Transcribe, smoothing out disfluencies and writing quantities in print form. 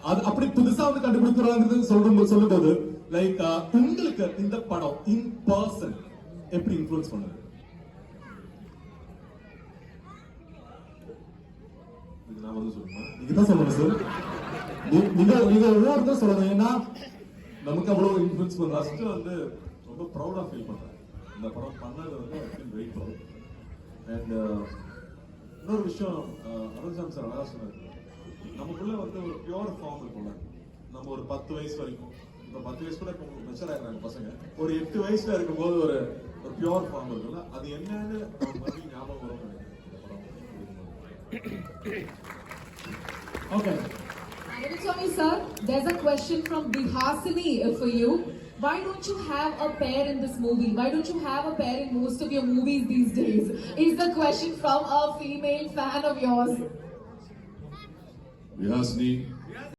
அது அப்படி புதுசா வந்து கண்டுபிடிக்கிறாங்கிறது சொல்லும்போது லைக் உங்களுக்கு இந்த படம் இன் பர்சன் எப்படி இன்ஃப்ளூயன்ஸ் பண்ணுது? நான் வந்து சொல்லுவேன், நீங்க தான் சொல்லணும் சார். நீங்க ஒவ்வொருத்தரும் சொல்லணும். ஏன்னா நமக்கு அவ்வளவு இன்ஃப்ளூயன்ஸ் பண்ண ஃபர்ஸ்ட் வந்து ரொம்ப ப்ரௌடா ஃபீல் பண்றேன். இந்த படம் பண்ணது வந்து I feel very proud. And இன்னொரு விஷயம் அருண்சாமி சார் அழகா சொன்னாரு, நமக்குள்ள வந்து ஒரு பியூர் ஃபார்ம் இருக்கும்ல. நம்ம ஒரு 10 வயசு வரைக்கும், இப்போ 10 வயசுக்குள்ள இப்போ மெச்சூர் ஆயிடுறாங்க பசங்க, ஒரு 8 வயசுல இருக்கும்போது ஒரு பியூர் ஃபார்ம் இருக்குல்ல, அது என்னன்னு மறுபடியும் ஞாபகம் வரும் நினைக்கிறேன். Okay. Arunaswamy sir, there's a question from Bihasini for you. Why don't you have a pair in this movie? Why don't you have a pair in most of your movies these days? Is the question from a female fan of yours. Bihasini,